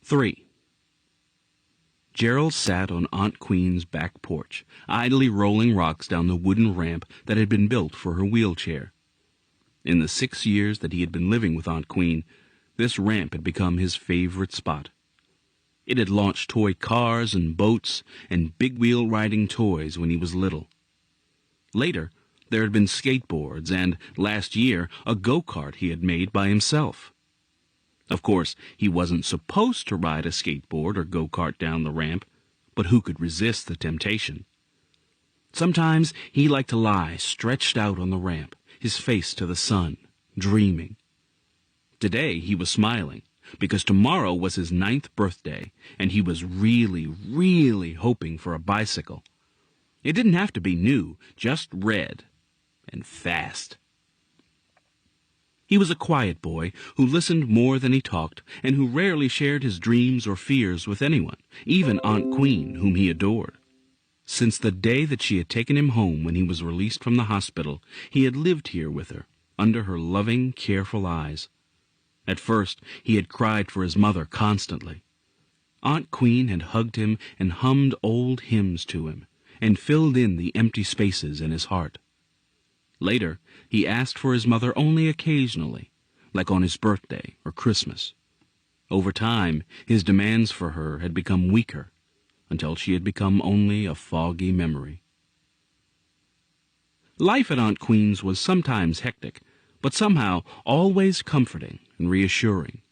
3. Gerald sat on Aunt Queen's back porch, idly rolling rocks down the wooden ramp that had been built for her wheelchair. In the 6 years that he had been living with Aunt Queen, this ramp had become his favorite spot. It had launched toy cars and boats and big-wheel riding toys when he was little. Later, there had been skateboards and, last year, a go-kart he had made by himself. Of course, he wasn't supposed to ride a skateboard or go-kart down the ramp, but who could resist the temptation? Sometimes he liked to lie stretched out on the ramp, his face to the sun, dreaming. Today he was smiling, because tomorrow was his 9th birthday, and he was really, really hoping for a bicycle. It didn't have to be new, just red and fast. He was a quiet boy who listened more than he talked, and who rarely shared his dreams or fears with anyone, even Aunt Queen, whom he adored. Since the day that she had taken him home when he was released from the hospital, he had lived here with her, under her loving, careful eyes. At first, he had cried for his mother constantly. Aunt Queen had hugged him and hummed old hymns to him, and filled in the empty spaces in his heart. Later, he asked for his mother only occasionally, like on his birthday or Christmas. Over time, his demands for her had become weaker, until she had become only a foggy memory. Life at Aunt Queen's was sometimes hectic, but somehow always comforting and reassuring.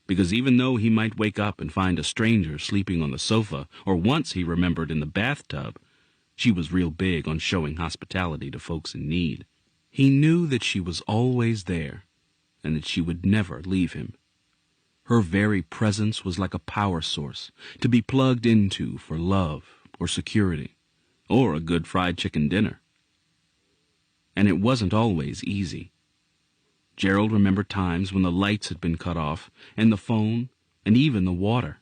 Because even though he might wake up and find a stranger sleeping on the sofa, or once he remembered in the bathtub, she was real big on showing hospitality to folks in need. He knew that she was always there, and that she would never leave him. Her very presence was like a power source to be plugged into for love or security, or a good fried chicken dinner. And it wasn't always easy. Gerald remembered times when the lights had been cut off, and the phone, and even the water.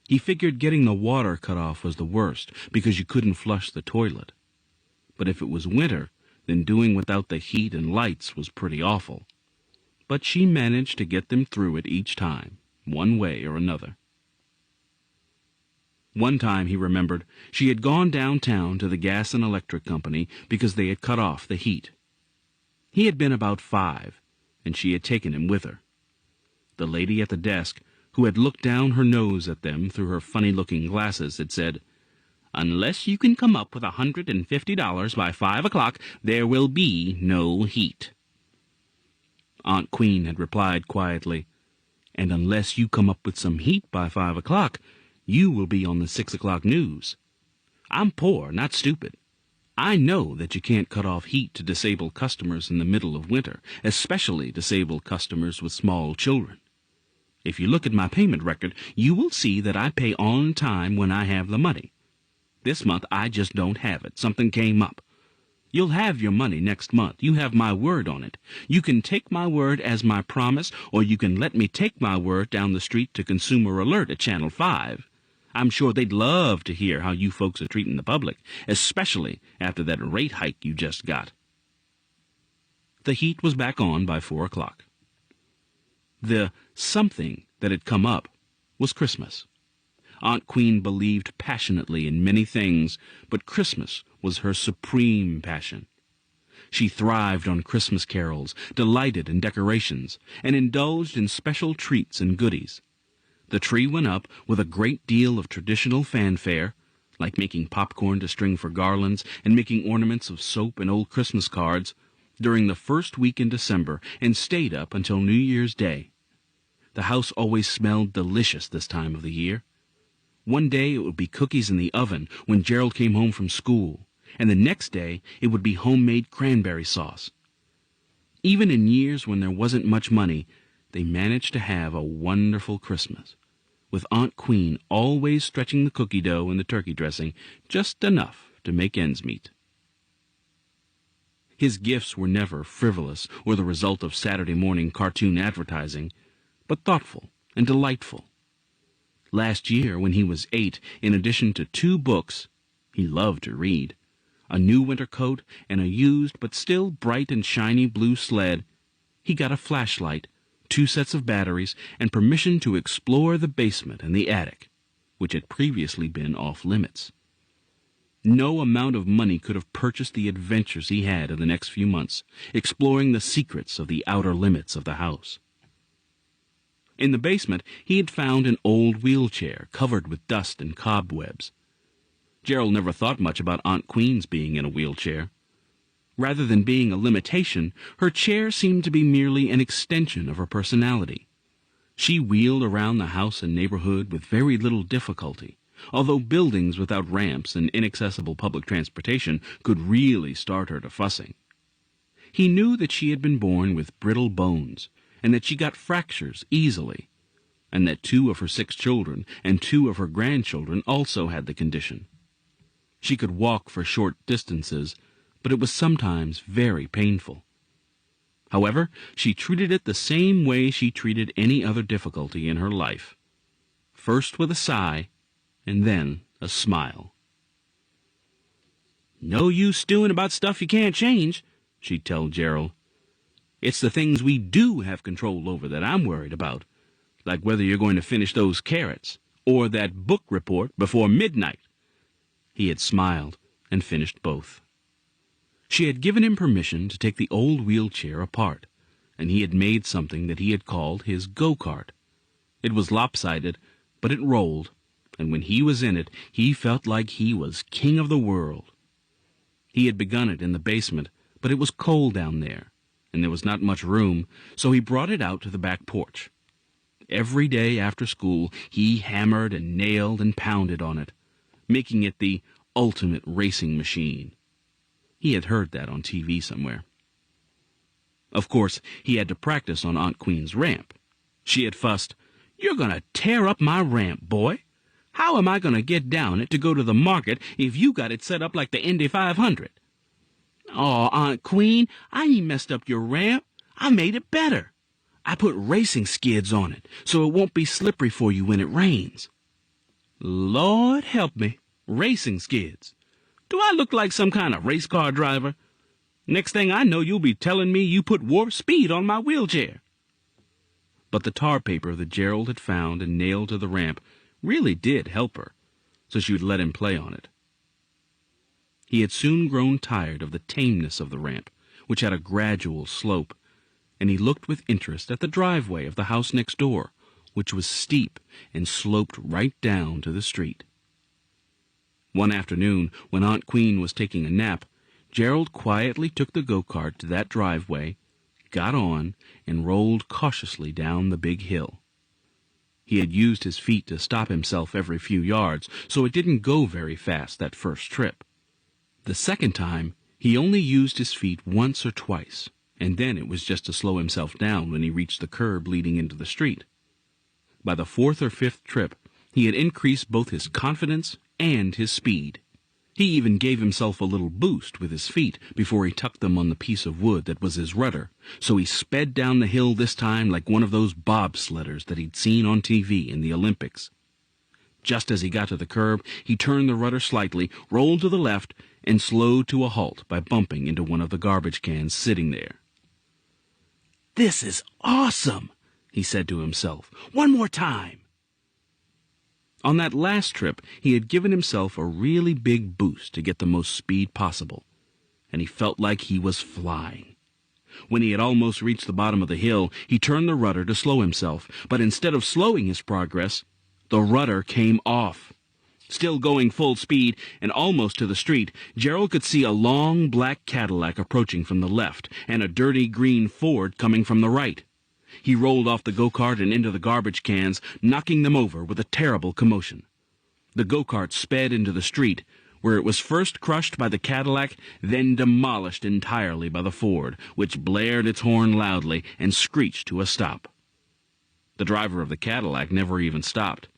He figured getting the water cut off was the worst, because you couldn't flush the toilet. But if it was winter, then doing without the heat and lights was pretty awful. But she managed to get them through it each time, one way or another. One time, he remembered, she had gone downtown to the gas and electric company because they had cut off the heat. He had been about 5, and she had taken him with her. The lady at the desk, who had looked down her nose at them through her funny-looking glasses, had said, "Unless you can come up with $150 by 5 o'clock, there will be no heat." Aunt Queen had replied quietly, "And unless you come up with some heat by 5 o'clock, you will be on the 6 o'clock news. I'm poor, not stupid. I know that you can't cut off heat to disabled customers in the middle of winter, especially disabled customers with small children. If you look at my payment record, you will see that I pay on time when I have the money. This month I just don't have it. Something came up. You'll have your money next month. You have my word on it. You can take my word as my promise, or you can let me take my word down the street to Consumer Alert at Channel 5. I'm sure they'd love to hear how you folks are treating the public, especially after that rate hike you just got." The heat was back on by 4 o'clock. The something that had come up was Christmas. Aunt Queen believed passionately in many things, but Christmas was her supreme passion. She thrived on Christmas carols, delighted in decorations, and indulged in special treats and goodies. The tree went up with a great deal of traditional fanfare, like making popcorn to string for garlands and making ornaments of soap and old Christmas cards, during the first week in December, and stayed up until New Year's Day. The house always smelled delicious this time of the year. One day it would be cookies in the oven when Gerald came home from school, and the next day it would be homemade cranberry sauce. Even in years when there wasn't much money, they managed to have a wonderful Christmas, with Aunt Queen always stretching the cookie dough and the turkey dressing just enough to make ends meet. His gifts were never frivolous or the result of Saturday morning cartoon advertising, but thoughtful and delightful. Last year, when he was 8, in addition to 2 books, he loved to read, a new winter coat, and a used but still bright and shiny blue sled, he got a flashlight, 2 sets of batteries, and permission to explore the basement and the attic, which had previously been off-limits. No amount of money could have purchased the adventures he had in the next few months, exploring the secrets of the outer limits of the house. In the basement, he had found an old wheelchair covered with dust and cobwebs. Gerald never thought much about Aunt Queen's being in a wheelchair. Rather than being a limitation, her chair seemed to be merely an extension of her personality. She wheeled around the house and neighborhood with very little difficulty, although buildings without ramps and inaccessible public transportation could really start her to fussing. He knew that she had been born with brittle bones, and that she got fractures easily, and that 2 of her 6 children and 2 of her grandchildren also had the condition. She could walk for short distances, but it was sometimes very painful. However, she treated it the same way she treated any other difficulty in her life, first with a sigh, and then a smile. "No use stewing about stuff you can't change," she'd tell Gerald. "It's the things we do have control over that I'm worried about, like whether you're going to finish those carrots, or that book report before midnight." He had smiled and finished both. She had given him permission to take the old wheelchair apart, and he had made something that he had called his go-kart. It was lopsided, but it rolled, and when he was in it, he felt like he was king of the world. He had begun it in the basement, but it was cold down there, and there was not much room, so he brought it out to the back porch. Every day after school, he hammered and nailed and pounded on it, making it the ultimate racing machine. He had heard that on TV somewhere. Of course, he had to practice on Aunt Queen's ramp. She had fussed, "You're going to tear up my ramp, boy. How am I going to get down it to go to the market if you got it set up like the Indy 500? "Aw, Aunt Queen, I ain't messed up your ramp. I made it better. I put racing skids on it so it won't be slippery for you when it rains." Lord help me, racing skids. Do I look like some kind of race car driver? Next thing I know, you'll be telling me you put warp speed on my wheelchair. But the tar paper that Gerald had found and nailed to the ramp really did help her, so she would let him play on it. He had soon grown tired of the tameness of the ramp, which had a gradual slope, and he looked with interest at the driveway of the house next door, which was steep and sloped right down to the street. One afternoon, when Aunt Queen was taking a nap, Gerald quietly took the go-kart to that driveway, got on, and rolled cautiously down the big hill. He had used his feet to stop himself every few yards, so it didn't go very fast that first trip. The second time, he only used his feet once or twice, and then it was just to slow himself down when he reached the curb leading into the street. By the 4th or 5th trip, he had increased both his confidence and his speed. He even gave himself a little boost with his feet before he tucked them on the piece of wood that was his rudder, so he sped down the hill this time like one of those bobsledders that he'd seen on TV in the Olympics. Just as he got to the curb, he turned the rudder slightly, rolled to the left, and slowed to a halt by bumping into one of the garbage cans sitting there. "This is awesome," he said to himself. "One more time." On that last trip, he had given himself a really big boost to get the most speed possible, and he felt like he was flying. When he had almost reached the bottom of the hill, he turned the rudder to slow himself, but instead of slowing his progress, the rudder came off. Still going full speed and almost to the street, Gerald could see a long black Cadillac approaching from the left and a dirty green Ford coming from the right. He rolled off the go-kart and into the garbage cans, knocking them over with a terrible commotion. The go-kart sped into the street, where it was first crushed by the Cadillac, then demolished entirely by the Ford, which blared its horn loudly and screeched to a stop. The driver of the Cadillac never even stopped.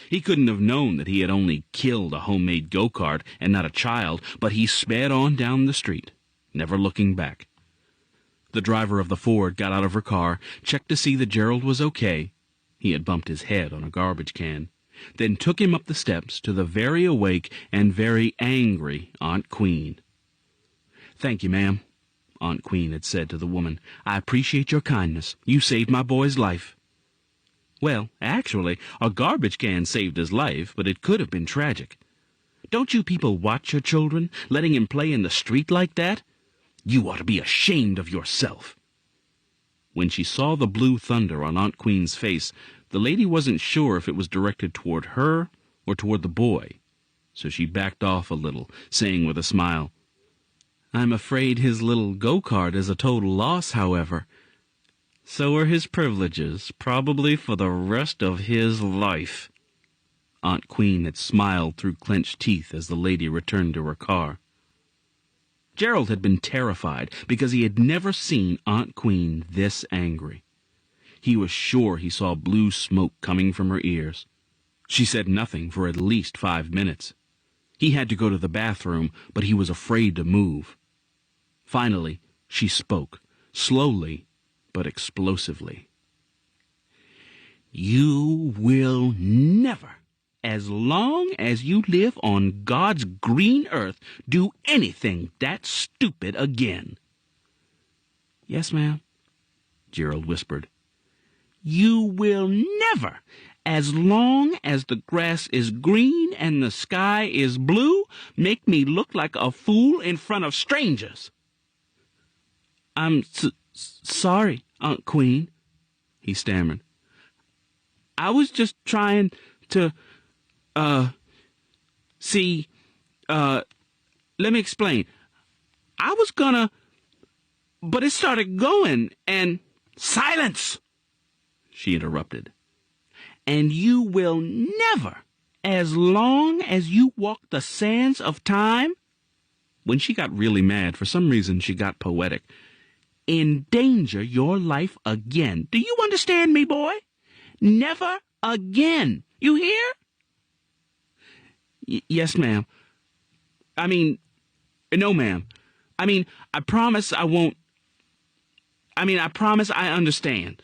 He couldn't have known that he had only killed a homemade go-kart and not a child, but he sped on down the street, never looking back. The driver of the Ford got out of her car, checked to see that Gerald was okay. He had bumped his head on a garbage can. Then took him up the steps to the very awake and very angry Aunt Queen. "Thank you, ma'am. Aunt Queen had said to the woman. "I appreciate your kindness. You saved my boy's life." Well, actually, a garbage can saved his life, but it could have been tragic. Don't you people watch your children, letting him play in the street like that? You ought to be ashamed of yourself. When she saw the blue thunder on Aunt Queen's face, the lady wasn't sure if it was directed toward her or toward the boy, so she backed off a little, saying with a smile, "I'm afraid his little go-kart is a total loss, however. So are his privileges, probably for the rest of his life." Aunt Queen had smiled through clenched teeth as the lady returned to her car. Gerald had been terrified because he had never seen Aunt Queen this angry. He was sure he saw blue smoke coming from her ears. She said nothing for at least 5 minutes. He had to go to the bathroom, but he was afraid to move. Finally, she spoke, slowly but explosively. "You will never, as long as you live on God's green earth, do anything that stupid again." "Yes, ma'am," Gerald whispered. "You will never, as long as the grass is green and the sky is blue, make me look like a fool in front of strangers." "I'm sorry, Aunt Queen," he stammered. "I was just trying to, see, let me explain. I was gonna, but it started going and—" "Silence!" she interrupted. "And you will never, as long as you walk the sands of time," when she got really mad, for some reason she got poetic, "endanger your life again. Do you understand me, boy? Never again. You hear?" "Yes, ma'am. No, ma'am. I promise I won't. I promise I understand."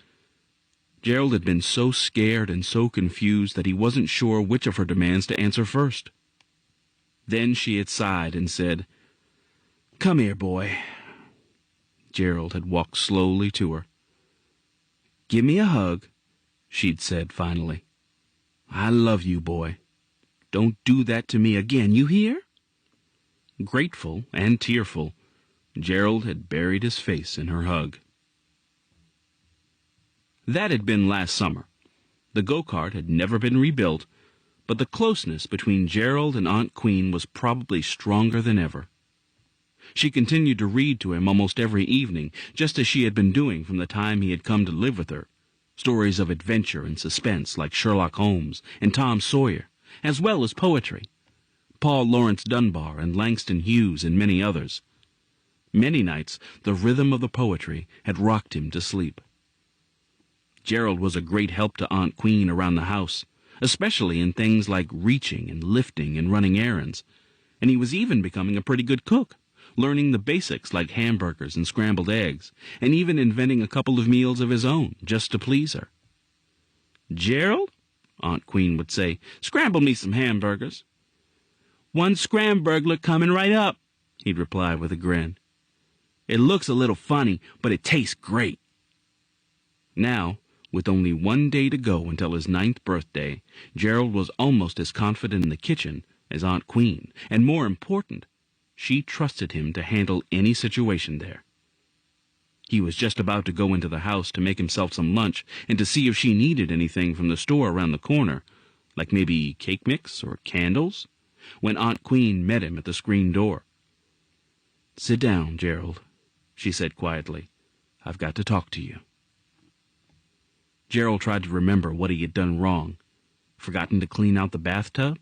Gerald had been so scared and so confused that he wasn't sure which of her demands to answer first. Then she had sighed and said, "Come here, boy." Gerald had walked slowly to her. "Give me a hug," she'd said finally. "I love you, boy. Don't do that to me again, you hear?" Grateful and tearful, Gerald had buried his face in her hug. That had been last summer. The go-kart had never been rebuilt, but the closeness between Gerald and Aunt Queen was probably stronger than ever. She continued to read to him almost every evening, just as she had been doing from the time he had come to live with her, stories of adventure and suspense like Sherlock Holmes and Tom Sawyer, as well as poetry, Paul Laurence Dunbar and Langston Hughes and many others. Many nights the rhythm of the poetry had rocked him to sleep. Gerald was a great help to Aunt Queen around the house, especially in things like reaching and lifting and running errands, and he was even becoming a pretty good cook, learning the basics like hamburgers and scrambled eggs, and even inventing a couple of meals of his own just to please her. "Gerald," Aunt Queen would say, "scramble me some hamburgers." "One scramburglar coming right up," he'd reply with a grin. "It looks a little funny, but it tastes great." Now, with only 1 day to go until his 9th birthday, Gerald was almost as confident in the kitchen as Aunt Queen, and more important, she trusted him to handle any situation there. He was just about to go into the house to make himself some lunch and to see if she needed anything from the store around the corner, like maybe cake mix or candles, when Aunt Queen met him at the screen door. "Sit down, Gerald," she said quietly. "I've got to talk to you." Gerald tried to remember what he had done wrong. Forgotten to clean out the bathtub?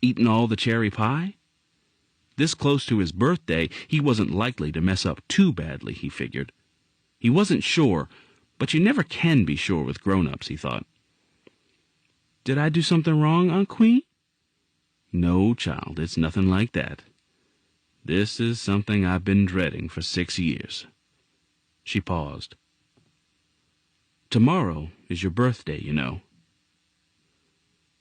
Eaten all the cherry pie? This close to his birthday, he wasn't likely to mess up too badly, he figured. He wasn't sure, but you never can be sure with grown-ups, he thought. "Did I do something wrong, Aunt Queen?" "No, child, it's nothing like that. This is something I've been dreading for 6 years. She paused. "Tomorrow is your birthday, you know."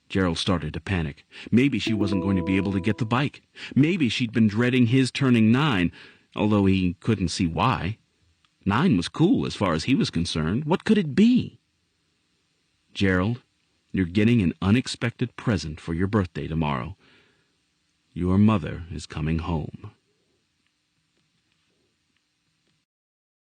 Gerald started to panic. Maybe she wasn't going to be able to get the bike. Maybe she'd been dreading his turning 9. although he couldn't see why. 9 was cool as far as he was concerned. What could it be? Gerald, you're getting an unexpected present for your birthday tomorrow. Your mother is coming home.